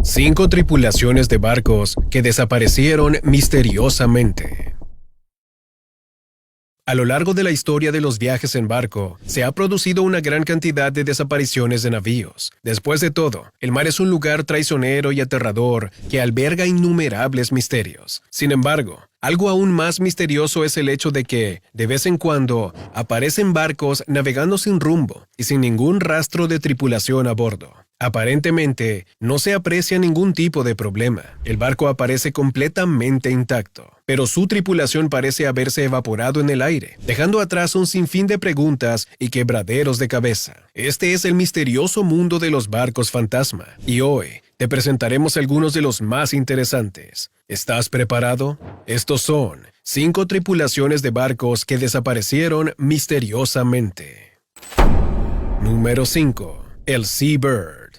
5 tripulaciones de barcos que desaparecieron misteriosamente. A lo largo de la historia de los viajes en barco, se ha producido una gran cantidad de desapariciones de navíos. Después de todo, el mar es un lugar traicionero y aterrador que alberga innumerables misterios. Sin embargo, algo aún más misterioso es el hecho de que, de vez en cuando, aparecen barcos navegando sin rumbo y sin ningún rastro de tripulación a bordo. Aparentemente, no se aprecia ningún tipo de problema. El barco aparece completamente intacto, pero su tripulación parece haberse evaporado en el aire, dejando atrás un sinfín de preguntas y quebraderos de cabeza. Este es el misterioso mundo de los barcos fantasma, y hoy te presentaremos algunos de los más interesantes. ¿Estás preparado? Estos son 5 tripulaciones de barcos que desaparecieron misteriosamente. Número 5. El Sea-Bird.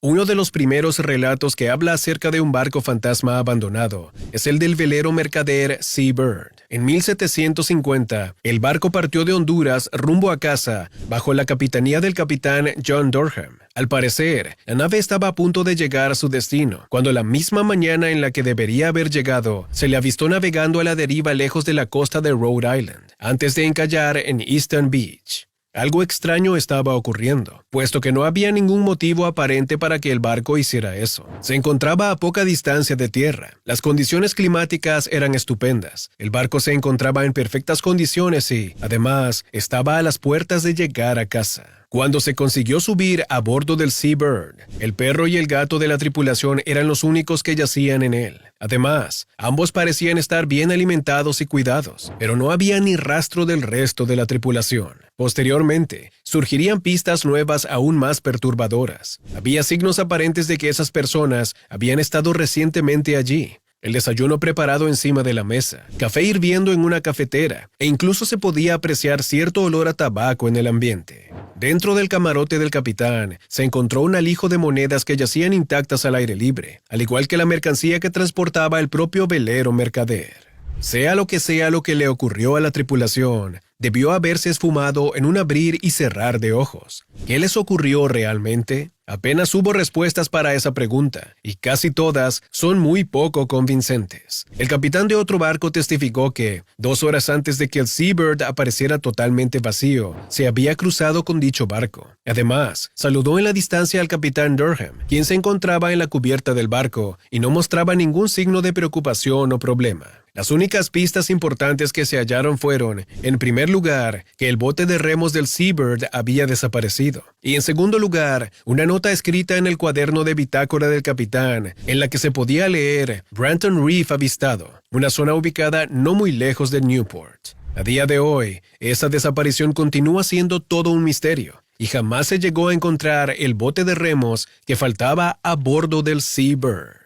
Uno de los primeros relatos que habla acerca de un barco fantasma abandonado es el del velero mercader Sea-Bird. En 1750, el barco partió de Honduras rumbo a casa bajo la capitanía del capitán John Durham. Al parecer, la nave estaba a punto de llegar a su destino, cuando la misma mañana en la que debería haber llegado, se le avistó navegando a la deriva lejos de la costa de Rhode Island, antes de encallar en Eastern Beach. Algo extraño estaba ocurriendo, puesto que no había ningún motivo aparente para que el barco hiciera eso. Se encontraba a poca distancia de tierra. Las condiciones climáticas eran estupendas. El barco se encontraba en perfectas condiciones y, además, estaba a las puertas de llegar a casa. Cuando se consiguió subir a bordo del Sea-Bird, el perro y el gato de la tripulación eran los únicos que yacían en él. Además, ambos parecían estar bien alimentados y cuidados, pero no había ni rastro del resto de la tripulación. Posteriormente, surgirían pistas nuevas aún más perturbadoras. Había signos aparentes de que esas personas habían estado recientemente allí. El desayuno preparado encima de la mesa, café hirviendo en una cafetera, e incluso se podía apreciar cierto olor a tabaco en el ambiente. Dentro del camarote del capitán se encontró un alijo de monedas que yacían intactas al aire libre, al igual que la mercancía que transportaba el propio velero mercader. Sea lo que le ocurrió a la tripulación, debió haberse esfumado en un abrir y cerrar de ojos. ¿Qué les ocurrió realmente? Apenas hubo respuestas para esa pregunta, y casi todas son muy poco convincentes. El capitán de otro barco testificó que, 2 horas antes de que el Sea-Bird apareciera totalmente vacío, se había cruzado con dicho barco. Además, saludó en la distancia al capitán Durham, quien se encontraba en la cubierta del barco y no mostraba ningún signo de preocupación o problema. Las únicas pistas importantes que se hallaron fueron, en primer lugar, que el bote de remos del Sea-Bird había desaparecido, y en segundo lugar, una nota escrita en el cuaderno de bitácora del capitán, en la que se podía leer Branton Reef avistado, una zona ubicada no muy lejos de Newport. A día de hoy, esa desaparición continúa siendo todo un misterio, y jamás se llegó a encontrar el bote de remos que faltaba a bordo del Sea-Bird.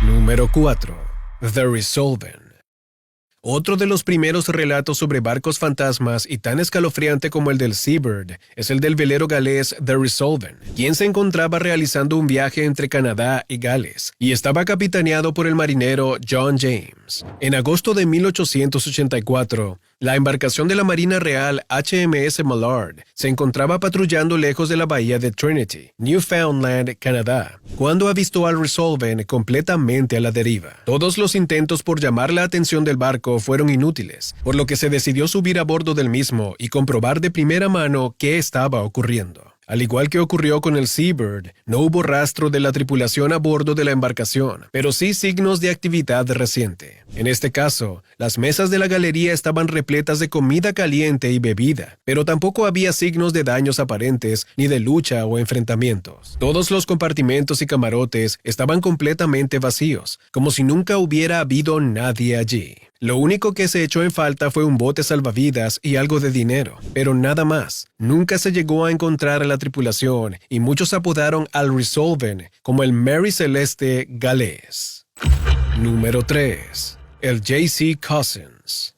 Número 4. The Resolven. Otro de los primeros relatos sobre barcos fantasmas y tan escalofriante como el del Sea-Bird es el del velero galés The Resolven, quien se encontraba realizando un viaje entre Canadá y Gales y estaba capitaneado por el marinero John James. En agosto de 1884, la embarcación de la Marina Real HMS Mallard se encontraba patrullando lejos de la bahía de Trinity, Newfoundland, Canadá, cuando avistó al Resolven completamente a la deriva. Todos los intentos por llamar la atención del barco fueron inútiles, por lo que se decidió subir a bordo del mismo y comprobar de primera mano qué estaba ocurriendo. Al igual que ocurrió con el Sea-Bird, no hubo rastro de la tripulación a bordo de la embarcación, pero sí signos de actividad reciente. En este caso, las mesas de la galería estaban repletas de comida caliente y bebida, pero tampoco había signos de daños aparentes ni de lucha o enfrentamientos. Todos los compartimentos y camarotes estaban completamente vacíos, como si nunca hubiera habido nadie allí. Lo único que se echó en falta fue un bote salvavidas y algo de dinero, pero nada más. Nunca se llegó a encontrar a la tripulación y muchos apodaron al Resolven como el Mary Celeste galés. Número 3. El J.C. Cousins.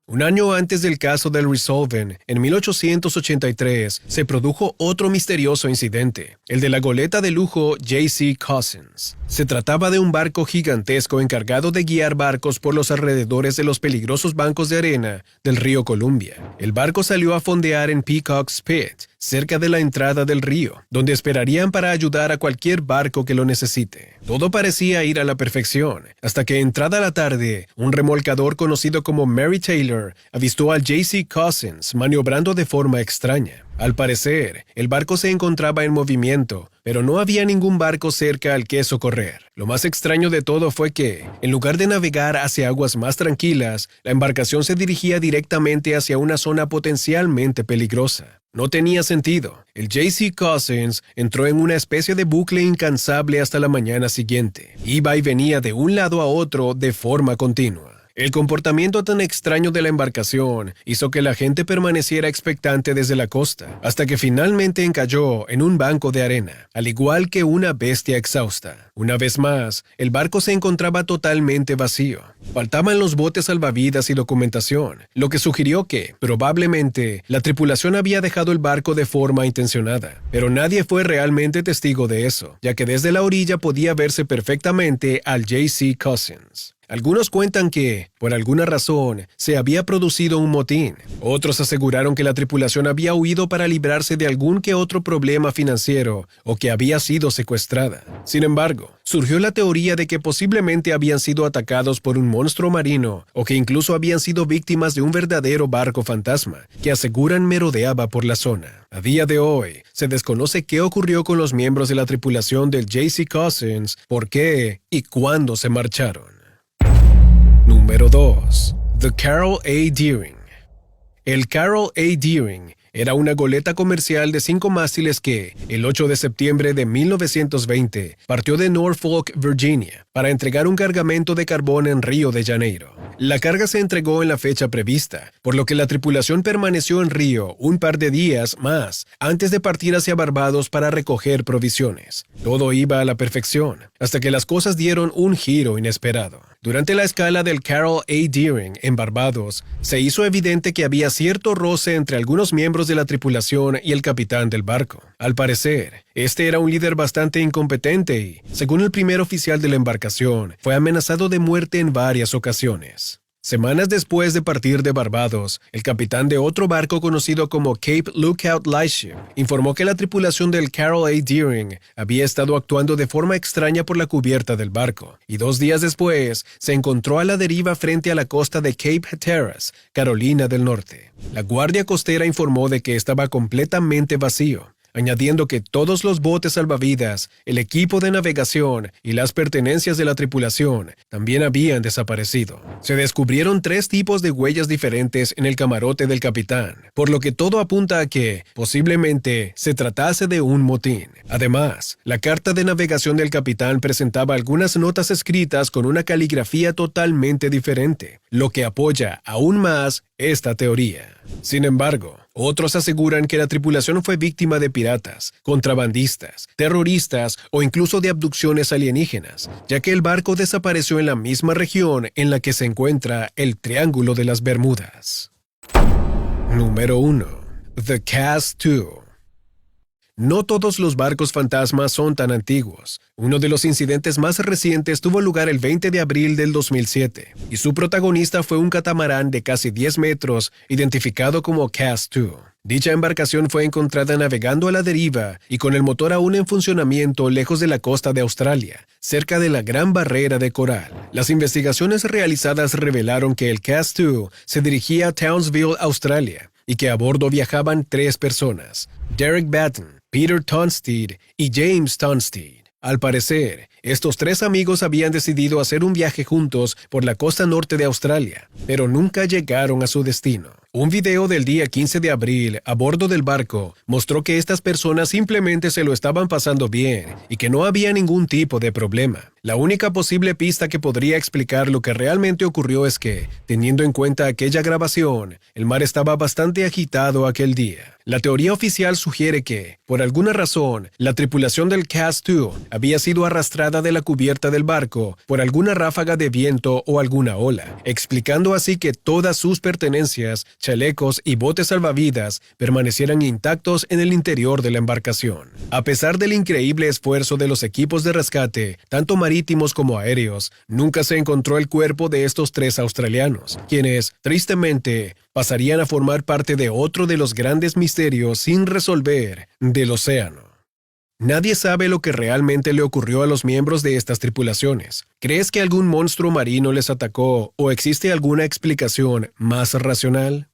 Un año antes del caso del Resolven, en 1883, se produjo otro misterioso incidente, el de la goleta de lujo J.C. Cousins. Se trataba de un barco gigantesco encargado de guiar barcos por los alrededores de los peligrosos bancos de arena del río Columbia. El barco salió a fondear en Peacock's Pit, cerca de la entrada del río, donde esperarían para ayudar a cualquier barco que lo necesite. Todo parecía ir a la perfección, hasta que entrada la tarde, un remolcador conocido como Mary Taylor avistó al J.C. Cousins maniobrando de forma extraña. Al parecer, el barco se encontraba en movimiento, pero no había ningún barco cerca al que socorrer. Lo más extraño de todo fue que, en lugar de navegar hacia aguas más tranquilas, la embarcación se dirigía directamente hacia una zona potencialmente peligrosa. No tenía sentido. El J.C. Cousins entró en una especie de bucle incansable hasta la mañana siguiente. Iba y venía de un lado a otro de forma continua. El comportamiento tan extraño de la embarcación hizo que la gente permaneciera expectante desde la costa, hasta que finalmente encalló en un banco de arena, al igual que una bestia exhausta. Una vez más, el barco se encontraba totalmente vacío. Faltaban los botes salvavidas y documentación, lo que sugirió que, probablemente, la tripulación había dejado el barco de forma intencionada. Pero nadie fue realmente testigo de eso, ya que desde la orilla podía verse perfectamente al J.C. Cousins. Algunos cuentan que, por alguna razón, se había producido un motín. Otros aseguraron que la tripulación había huido para librarse de algún que otro problema financiero o que había sido secuestrada. Sin embargo, surgió la teoría de que posiblemente habían sido atacados por un monstruo marino o que incluso habían sido víctimas de un verdadero barco fantasma que aseguran merodeaba por la zona. A día de hoy, se desconoce qué ocurrió con los miembros de la tripulación del J.C. Cousins, por qué y cuándo se marcharon. Número 2. The Carroll A. Deering. El Carroll A. Deering era una goleta comercial de 5 mástiles que, el 8 de septiembre de 1920, partió de Norfolk, Virginia, para entregar un cargamento de carbón en Río de Janeiro. La carga se entregó en la fecha prevista, por lo que la tripulación permaneció en Río un par de días más antes de partir hacia Barbados para recoger provisiones. Todo iba a la perfección, hasta que las cosas dieron un giro inesperado. Durante la escala del Carroll A. Deering en Barbados, se hizo evidente que había cierto roce entre algunos miembros de la tripulación y el capitán del barco. Al parecer, este era un líder bastante incompetente y, según el primer oficial de la embarcación, fue amenazado de muerte en varias ocasiones. Semanas después de partir de Barbados, el capitán de otro barco conocido como Cape Lookout Lightship informó que la tripulación del Carroll A. Deering había estado actuando de forma extraña por la cubierta del barco, y 2 días después se encontró a la deriva frente a la costa de Cape Hatteras, Carolina del Norte. La guardia costera informó de que estaba completamente vacío, añadiendo que todos los botes salvavidas, el equipo de navegación y las pertenencias de la tripulación también habían desaparecido. Se descubrieron 3 tipos de huellas diferentes en el camarote del capitán, por lo que todo apunta a que, posiblemente, se tratase de un motín. Además, la carta de navegación del capitán presentaba algunas notas escritas con una caligrafía totalmente diferente, lo que apoya aún más esta teoría. Sin embargo, otros aseguran que la tripulación fue víctima de piratas, contrabandistas, terroristas o incluso de abducciones alienígenas, ya que el barco desapareció en la misma región en la que se encuentra el Triángulo de las Bermudas. Número 1. The Cast II. No todos los barcos fantasmas son tan antiguos. Uno de los incidentes más recientes tuvo lugar el 20 de abril del 2007, y su protagonista fue un catamarán de casi 10 metros, identificado como Cast II. Dicha embarcación fue encontrada navegando a la deriva y con el motor aún en funcionamiento lejos de la costa de Australia, cerca de la Gran Barrera de Coral. Las investigaciones realizadas revelaron que el Cast II se dirigía a Townsville, Australia, y que a bordo viajaban 3 personas: Derek Batten, Peter Tonstead y James Tonstead. Al parecer, estos 3 amigos habían decidido hacer un viaje juntos por la costa norte de Australia, pero nunca llegaron a su destino. Un video del día 15 de abril a bordo del barco mostró que estas personas simplemente se lo estaban pasando bien y que no había ningún tipo de problema. La única posible pista que podría explicar lo que realmente ocurrió es que, teniendo en cuenta aquella grabación, el mar estaba bastante agitado aquel día. La teoría oficial sugiere que, por alguna razón, la tripulación del Cast II había sido arrastrada de la cubierta del barco por alguna ráfaga de viento o alguna ola, explicando así que todas sus pertenencias chalecos y botes salvavidas permanecieran intactos en el interior de la embarcación. A pesar del increíble esfuerzo de los equipos de rescate, tanto marítimos como aéreos, nunca se encontró el cuerpo de estos 3 australianos, quienes, tristemente, pasarían a formar parte de otro de los grandes misterios sin resolver del océano. Nadie sabe lo que realmente le ocurrió a los miembros de estas tripulaciones. ¿Crees que algún monstruo marino les atacó o existe alguna explicación más racional?